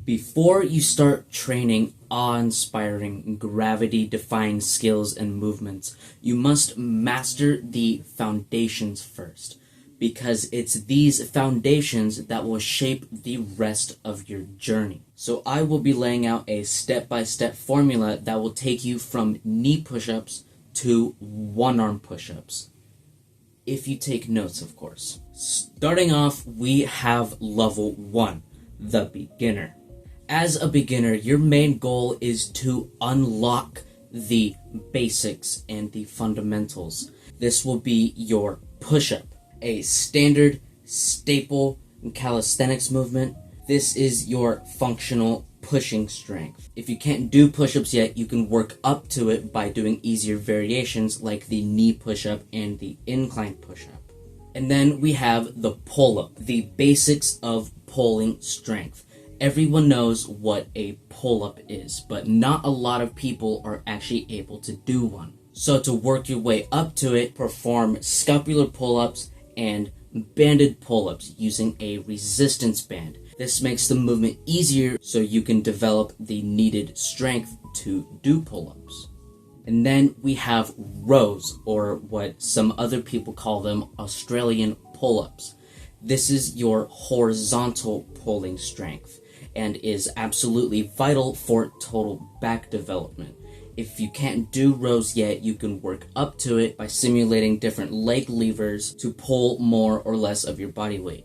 Before you start training awe-inspiring, gravity-defying skills and movements, you must master the foundations first, because it's these foundations that will shape the rest of your journey. So I will be laying out a step-by-step formula that will take you from knee push-ups to one-arm push-ups. If you take notes, of course. Starting off, we have level 1, the beginner. As a beginner, your main goal is to unlock the basics and the fundamentals. This will be your push-up, a standard staple calisthenics movement. This is your functional pushing strength. If you can't do push-ups yet, you can work up to it by doing easier variations like the knee push-up and the incline push-up. And then we have the pull-up, the basics of pulling strength. Everyone knows what a pull-up is, but not a lot of people are actually able to do one. So to work your way up to it, perform scapular pull-ups and banded pull-ups using a resistance band. This makes the movement easier so you can develop the needed strength to do pull-ups. And then we have rows, or what some other people call them, Australian pull-ups. This is your horizontal pulling strength and is absolutely vital for total back development. If you can't do rows yet, you can work up to it by simulating different leg levers to pull more or less of your body weight.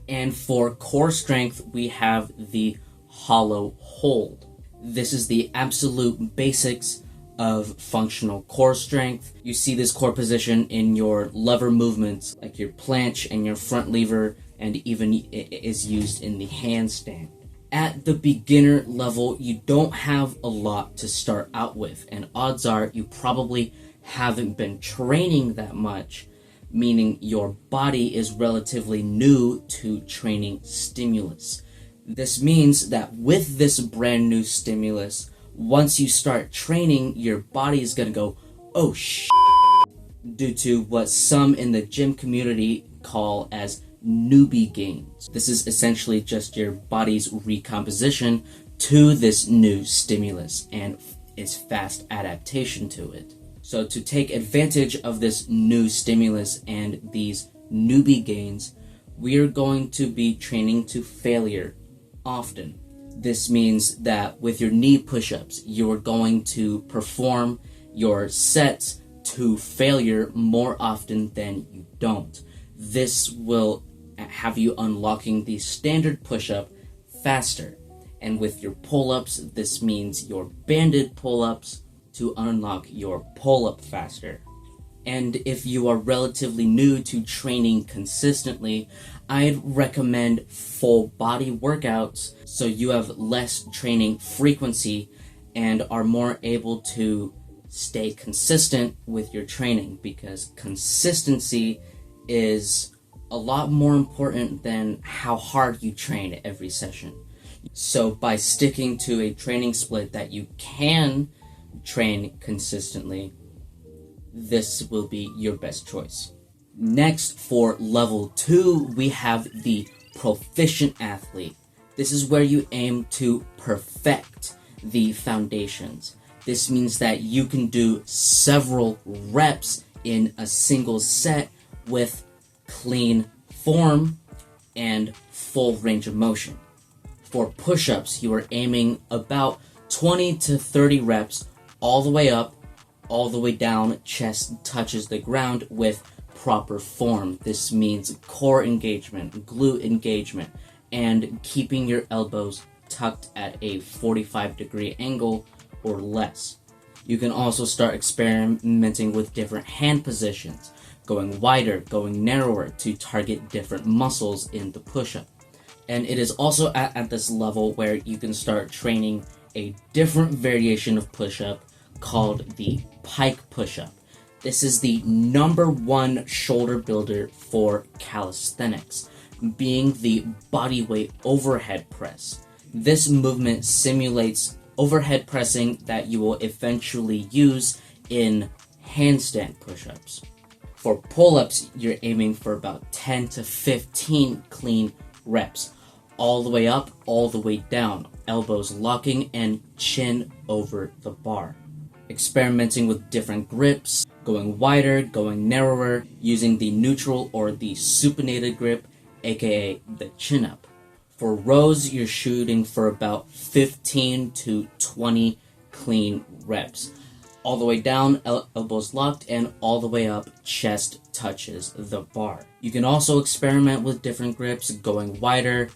And for core strength, we have the hollow hold. This is the absolute basics of functional core strength. You see this core position in your lever movements, like your planche and your front lever, and even it is used in the handstand. At the beginner level, you don't have a lot to start out with, and odds are you probably haven't been training that much, meaning your body is relatively new to training stimulus. This means that with this brand new stimulus, once you start training, your body is gonna go, oh shit, due to what some in the gym community call as newbie gains. This is essentially just your body's recomposition to this new stimulus and its fast adaptation to it. So to take advantage of this new stimulus and these newbie gains, we are going to be training to failure often. This means that with your knee push-ups, you're going to perform your sets to failure more often than you don't. This will have you unlocking the standard push-up faster. And with your pull-ups, this means your banded pull-ups to unlock your pull-up faster. And if you are relatively new to training consistently, I'd recommend full body workouts so you have less training frequency and are more able to stay consistent with your training, because consistency is a lot more important than how hard you train every session. So by sticking to a training split that you can train consistently, this will be your best choice. Next, for level 2, we have the proficient athlete. This is where you aim to perfect the foundations. This means that you can do several reps in a single set with clean form and full range of motion. For push-ups, you are aiming about 20 to 30 reps all the way up, all the way down, chest touches the ground with proper form. This means core engagement, glute engagement, and keeping your elbows tucked at a 45-degree angle or less. You can also start experimenting with different hand positions, going wider, going narrower to target different muscles in the push-up. And it is also at this level where you can start training a different variation of push-up called the pike push-up. This is the #1 shoulder builder for calisthenics, being the bodyweight overhead press. This movement simulates overhead pressing that you will eventually use in handstand push-ups. For pull-ups, you're aiming for about 10 to 15 clean reps, all the way up, all the way down, elbows locking and chin over the bar. Experimenting with different grips, going wider, going narrower, using the neutral or the supinated grip, aka the chin up. For rows, you're shooting for about 15 to 20 clean reps. All the way down, elbows locked, and all the way up, chest touches the bar. You can also experiment with different grips, going wider,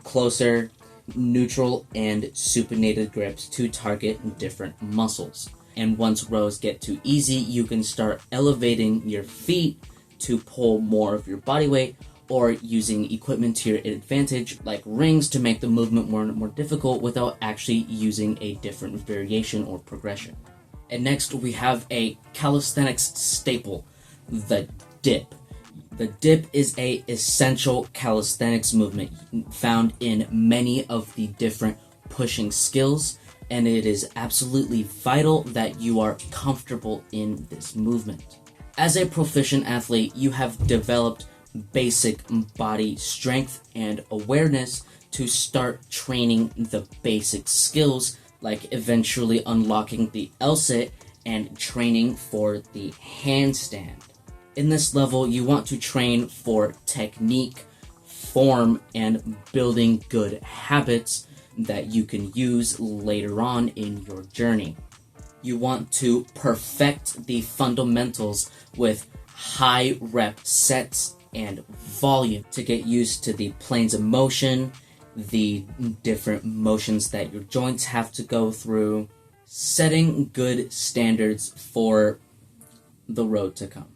closer, neutral, and supinated grips to target different muscles. And once rows get too easy, you can start elevating your feet to pull more of your body weight, or using equipment to your advantage, like rings, to make the movement more difficult without actually using a different variation or progression. And next, we have a calisthenics staple, the dip. The dip is a essential calisthenics movement found in many of the different pushing skills, and it is absolutely vital that you are comfortable in this movement. As a proficient athlete, you have developed basic body strength and awareness to start training the basic skills, like eventually unlocking the L-sit and training for the handstand. In this level, you want to train for technique, form, and building good habits that you can use later on in your journey. You want to perfect the fundamentals with high rep sets and volume to get used to the planes of motion, the different motions that your joints have to go through, setting good standards for the road to come.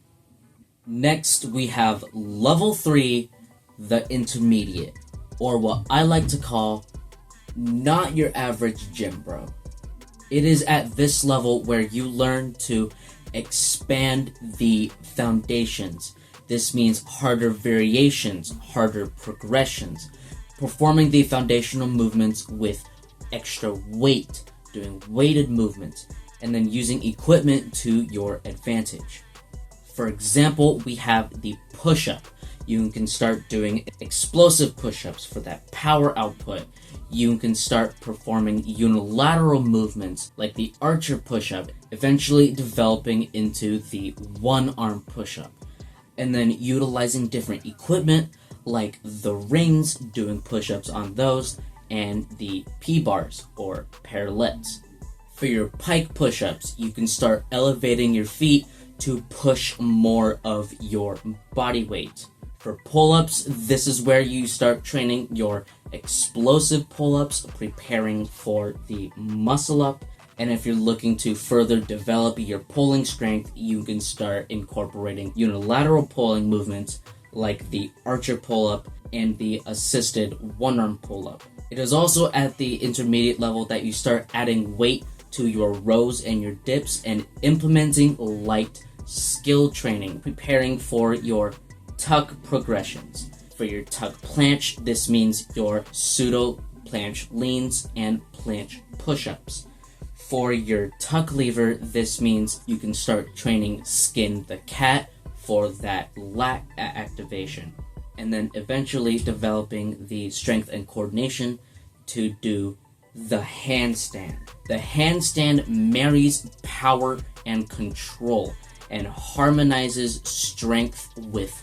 Next, we have level 3, the intermediate, or what I like to call not your average gym bro. It is at this level where you learn to expand the foundations. This means harder variations, harder progressions, performing the foundational movements with extra weight, doing weighted movements, and then using equipment to your advantage. For example, we have the push-up. You can start doing explosive push-ups for that power output. You can start performing unilateral movements like the archer push-up, eventually developing into the one-arm push-up. And then utilizing different equipment like the rings, doing push-ups on those, and the P-bars or parallettes. For your pike push-ups, you can start elevating your feet to push more of your body weight. For pull-ups, this is where you start training your explosive pull-ups, preparing for the muscle-up. And if you're looking to further develop your pulling strength, you can start incorporating unilateral pulling movements like the archer pull-up and the assisted one-arm pull-up. It is also at the intermediate level that you start adding weight to your rows and your dips and implementing light skill training, preparing for your tuck progressions. For your tuck planche, this means your pseudo planche leans and planche push-ups. For your tuck lever, this means you can start training skin the cat for that lat activation, and then eventually developing the strength and coordination to do the handstand. The handstand marries power and control and harmonizes strength with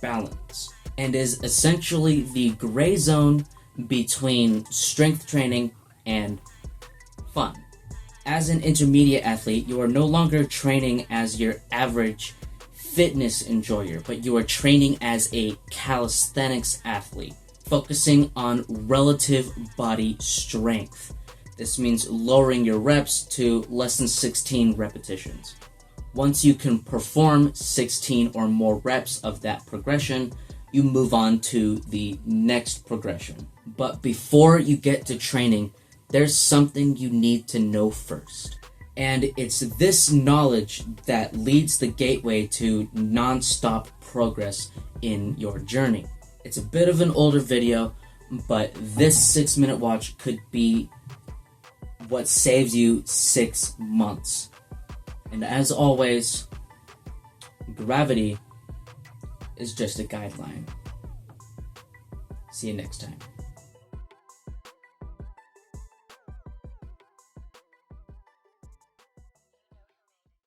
balance, and is essentially the gray zone between strength training and fun. As an intermediate athlete, you are no longer training as your average fitness enjoyer, but you are training as a calisthenics athlete, focusing on relative body strength. This means lowering your reps to less than 16 repetitions. Once you can perform 16 or more reps of that progression, you move on to the next progression. But before you get to training, there's something you need to know first. And it's this knowledge that leads the gateway to non-stop progress in your journey. It's a bit of an older video, but this 6-minute watch could be what saves you 6 months. And as always, gravity is just a guideline. See you next time.